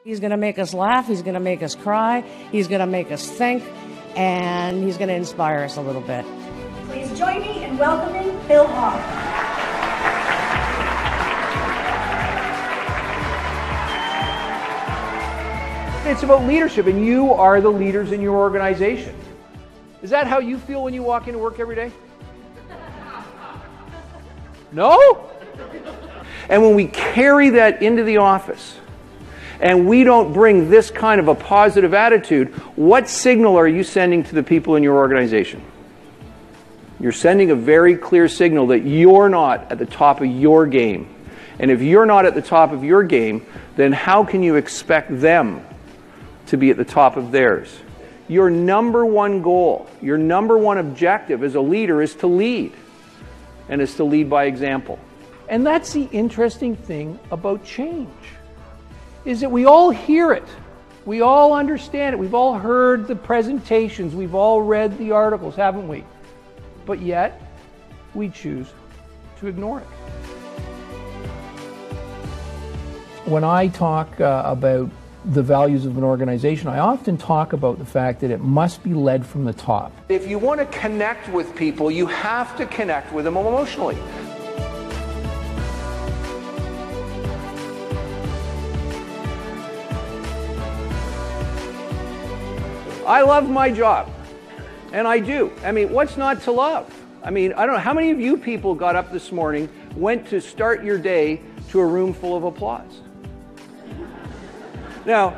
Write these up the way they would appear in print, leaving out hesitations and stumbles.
He's going to make us laugh, he's going to make us cry, he's going to make us think, and he's going to inspire us a little bit. Please join me in welcoming Bill Hogg. It's about leadership, and you are the leaders in your organization. Is that how you feel when you walk into work every day? No? And when we carry that into the office, and we don't bring this kind of a positive attitude, what signal are you sending to the people in your organization? You're sending a very clear signal that you're not at the top of your game. And if you're not at the top of your game, then how can you expect them to be at the top of theirs? Your number one goal, your number one objective as a leader is to lead, and is to lead by example. And that's the interesting thing about change, is that we all hear it, we all understand it, we've all heard the presentations, we've all read the articles, haven't we? But yet, we choose to ignore it. When I talk about the values of an organization, I often talk about the fact that it must be led from the top. If you want to connect with people, you have to connect with them emotionally. I love my job, and I do. I mean, what's not to love? I mean, I don't know, how many of you people got up this morning, went to start your day to a room full of applause? Now,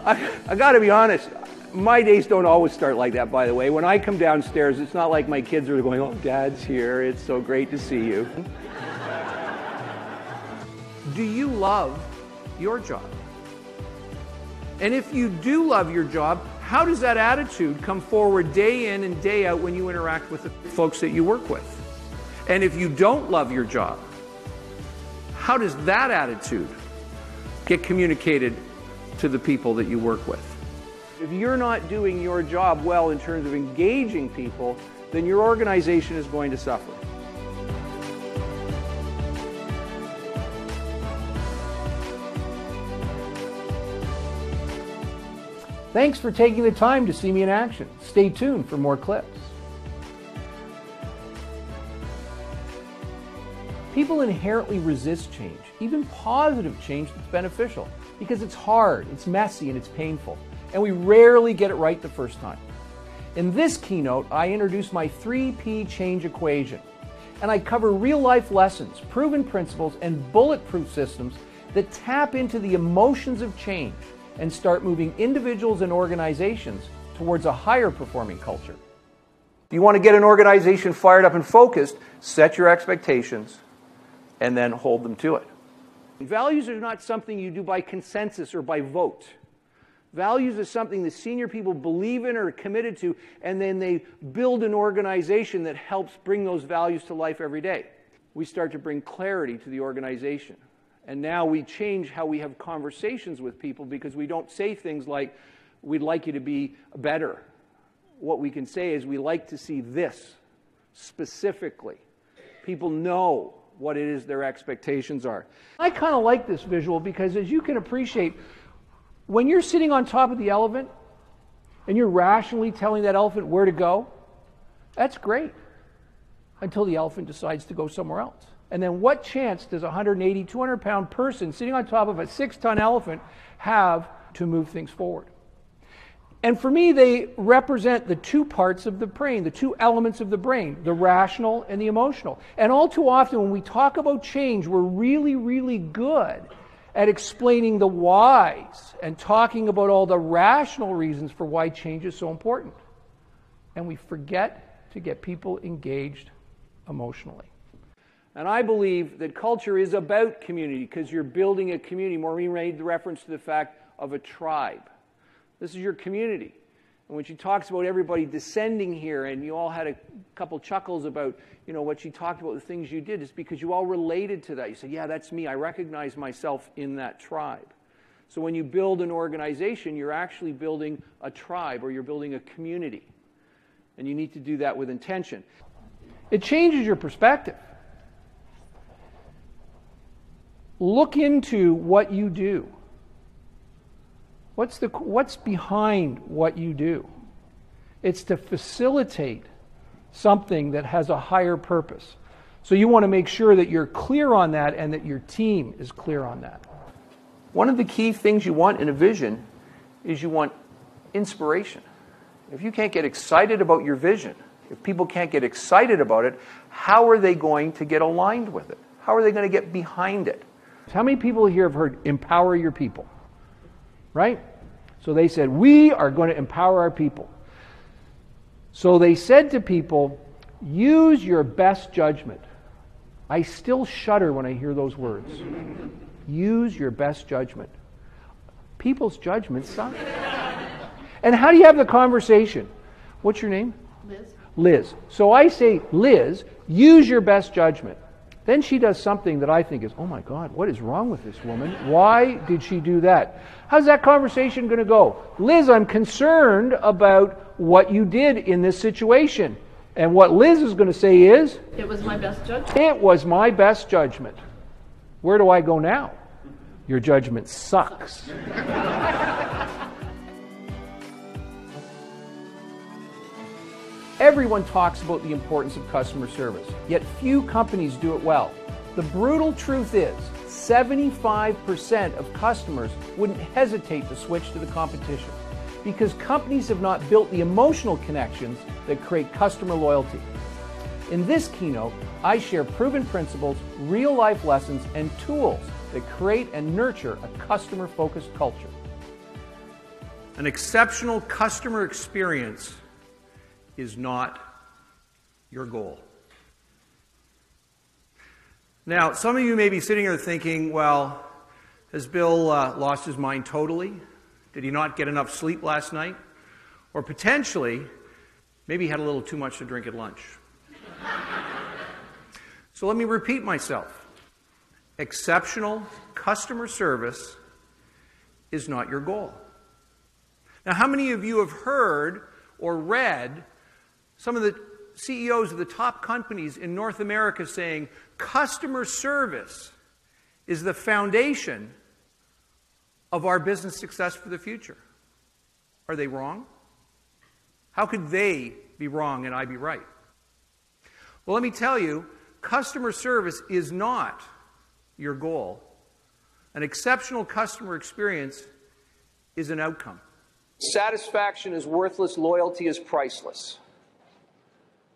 I got to be honest, my days don't always start like that, by the way. When I come downstairs, it's not like my kids are going, "Oh, Dad's here, it's so great to see you." Do you love your job? And if you do love your job, how does that attitude come forward day in and day out when you interact with the folks that you work with? And if you don't love your job, how does that attitude get communicated to the people that you work with? If you're not doing your job well in terms of engaging people, then your organization is going to suffer. Thanks for taking the time to see me in action. Stay tuned for more clips. People inherently resist change, even positive change that's beneficial, because it's hard, it's messy, and it's painful, and we rarely get it right the first time. In this keynote, I introduce my 3P change equation, and I cover real-life lessons, proven principles, and bulletproof systems that tap into the emotions of change and start moving individuals and organizations towards a higher performing culture. If you want to get an organization fired up and focused, set your expectations and then hold them to it. Values are not something you do by consensus or by vote. Values is something that senior people believe in or are committed to, and then they build an organization that helps bring those values to life every day. We start to bring clarity to the organization. And now we change how we have conversations with people, because we don't say things like, "We'd like you to be better." What we can say is, "We like to see this specifically." People know what it is their expectations are. I kind of like this visual because, as you can appreciate, when you're sitting on top of the elephant and you're rationally telling that elephant where to go, that's great until the elephant decides to go somewhere else. And then what chance does a 180, 200-pound person sitting on top of a 6-ton elephant have to move things forward? And for me, they represent the two parts of the brain, the two elements of the brain, the rational and the emotional. And all too often, when we talk about change, we're really, really good at explaining the whys and talking about all the rational reasons for why change is so important. And we forget to get people engaged emotionally. And I believe that culture is about community, because you're building a community. Maureen made the reference to the fact of a tribe. This is your community. And when she talks about everybody descending here, and you all had a couple chuckles about, what she talked about, the things you did, it's because you all related to that. You said, "Yeah, that's me. I recognize myself in that tribe." So when you build an organization, you're actually building a tribe, or you're building a community. And you need to do that with intention. It changes your perspective. Look into what you do. What's behind what you do? It's to facilitate something that has a higher purpose. So you want to make sure that you're clear on that and that your team is clear on that. One of the key things you want in a vision is you want inspiration. If you can't get excited about your vision, if people can't get excited about it, how are they going to get aligned with it? How are they going to get behind it? How many people here have heard empower your people? Right? So they said, we are going to empower our people. So they said to people, use your best judgment. I still shudder when I hear those words. Use your best judgment. People's judgments suck. And how do you have the conversation? What's your name? Liz. Liz. So I say, Liz, use your best judgment. Then she does something that I think is, oh my God, what is wrong with this woman? Why did she do that? How's that conversation going to go? Liz, I'm concerned about what you did in this situation. And what Liz is going to say is, it was my best judgment. It was my best judgment. Where do I go now? Your judgment sucks. Everyone talks about the importance of customer service, yet few companies do it well. The brutal truth is, 75% of customers wouldn't hesitate to switch to the competition because companies have not built the emotional connections that create customer loyalty. In this keynote, I share proven principles, real-life lessons, and tools that create and nurture a customer-focused culture. An exceptional customer experience is not your goal. Now, some of you may be sitting here thinking, well, has Bill lost his mind totally? Did he not get enough sleep last night? Or potentially, maybe he had a little too much to drink at lunch. So let me repeat myself. Exceptional customer service is not your goal. Now, how many of you have heard or read some of the CEOs of the top companies in North America saying customer service is the foundation of our business success for the future? Are they wrong? How could they be wrong and I be right? Well, let me tell you, customer service is not your goal. An exceptional customer experience is an outcome. Satisfaction is worthless, loyalty is priceless.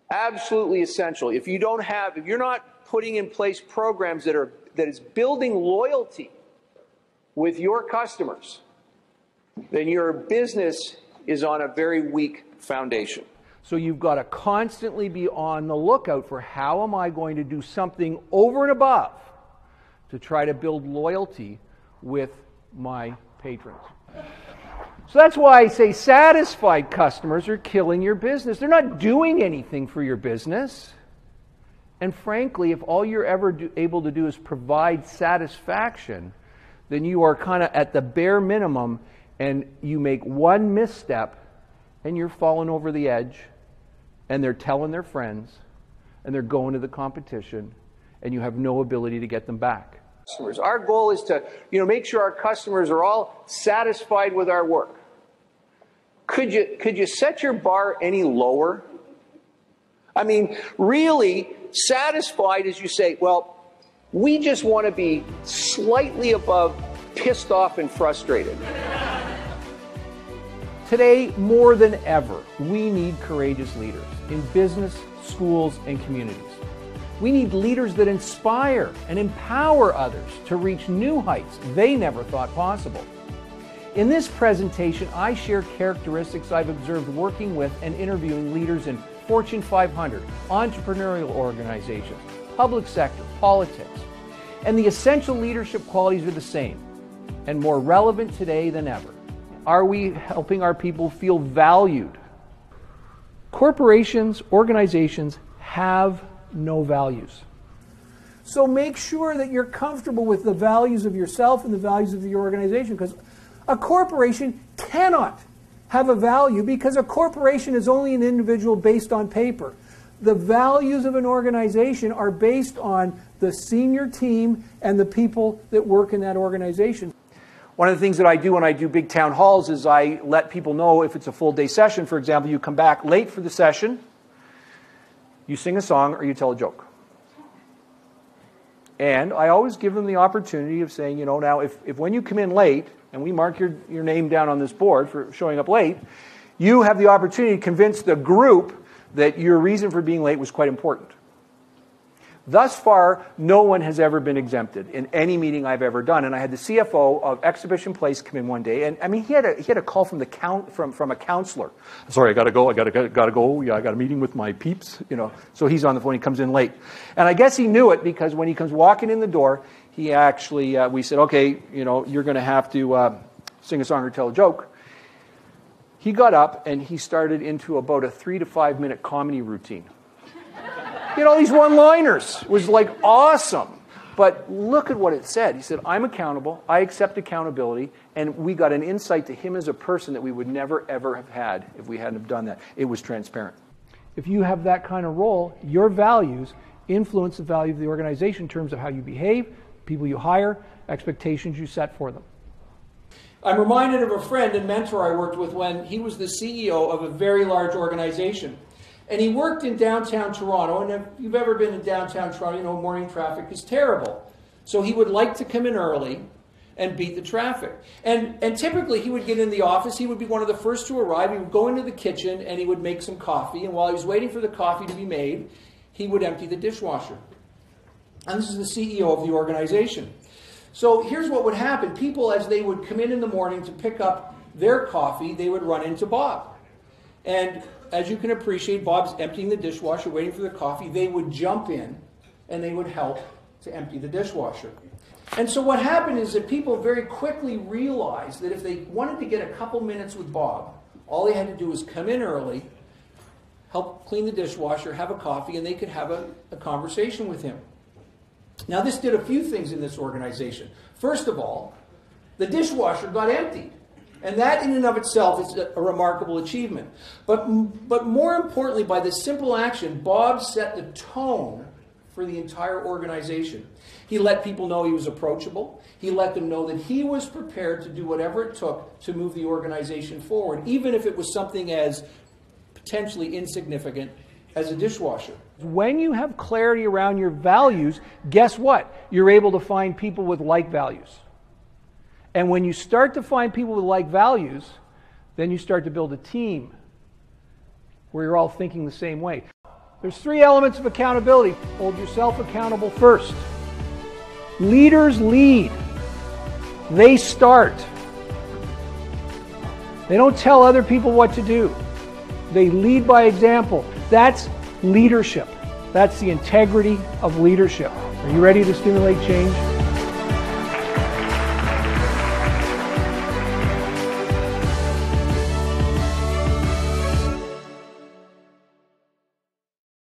Absolutely essential. If you're not putting in place programs that is building loyalty with your customers, then your business is on a very weak foundation. So you've got to constantly be on the lookout for how am I going to do something over and above to try to build loyalty with my patrons. So that's why I say satisfied customers are killing your business. They're not doing anything for your business. And frankly, if all you're ever able to do is provide satisfaction, then you are kind of at the bare minimum and you make one misstep and you're falling over the edge and they're telling their friends and they're going to the competition and you have no ability to get them back. Our goal is to make sure our customers are all satisfied with our work. Could you set your bar any lower? I mean, really satisfied as you say, well, we just want to be slightly above pissed off and frustrated. Today, more than ever, we need courageous leaders in business, schools, and communities. We need leaders that inspire and empower others to reach new heights they never thought possible. In this presentation, I share characteristics I've observed working with and interviewing leaders in Fortune 500, entrepreneurial organizations, public sector, politics. And the essential leadership qualities are the same and more relevant today than ever. Are we helping our people feel valued? Corporations, organizations have no values. So make sure that you're comfortable with the values of yourself and the values of the organization, because a corporation cannot have a value because a corporation is only an individual based on paper. The values of an organization are based on the senior team and the people that work in that organization. One of the things that I do when I do big town halls is I let people know if it's a full day session. For example, you come back late for the session, you sing a song or you tell a joke. And I always give them the opportunity of saying, you know, now if when you come in late and we mark your name down on this board for showing up late, you have the opportunity to convince the group that your reason for being late was quite important. Thus far, no one has ever been exempted in any meeting I've ever done. And I had the CFO of Exhibition Place come in one day, and I mean, he had a call from from a counselor. Sorry, I got to go. Yeah, I got a meeting with my peeps. You know, so he's on the phone. He comes in late, and I guess he knew it because when he comes walking in the door, he actually we said, okay, you know, you're going to have to sing a song or tell a joke. He got up and he started into about a 3 to 5 minute comedy routine. You know, these one-liners. It was like awesome. But look at what it said. He said, I'm accountable, I accept accountability, and we got an insight to him as a person that we would never, ever have had if we hadn't have done that. It was transparent. If you have that kind of role, your values influence the value of the organization in terms of how you behave, people you hire, expectations you set for them. I'm reminded of a friend and mentor I worked with when he was the CEO of a very large organization. And he worked in downtown Toronto, and if you've ever been in downtown Toronto, you know morning traffic is terrible. So he would like to come in early and beat the traffic. And typically he would get in the office, he would be one of the first to arrive, he would go into the kitchen and he would make some coffee, and while he was waiting for the coffee to be made, he would empty the dishwasher. And this is the CEO of the organization. So here's what would happen. People, as they would come in the morning to pick up their coffee, they would run into Bob. And as you can appreciate, Bob's emptying the dishwasher, waiting for the coffee. They would jump in and they would help to empty the dishwasher. And so what happened is that people very quickly realized that if they wanted to get a couple minutes with Bob, all they had to do was come in early, help clean the dishwasher, have a coffee, and they could have a conversation with him. Now, this did a few things in this organization. First of all, the dishwasher got emptied. And that in and of itself is a remarkable achievement. But more importantly, by this simple action, Bob set the tone for the entire organization. He let people know he was approachable. He let them know that he was prepared to do whatever it took to move the organization forward, even if it was something as potentially insignificant as a dishwasher. When you have clarity around your values, guess what? You're able to find people with like values. And when you start to find people with like values, then you start to build a team where you're all thinking the same way. There's 3 elements of accountability. Hold yourself accountable first. Leaders lead. They start. They don't tell other people what to do. They lead by example. That's leadership. That's the integrity of leadership. Are you ready to stimulate change?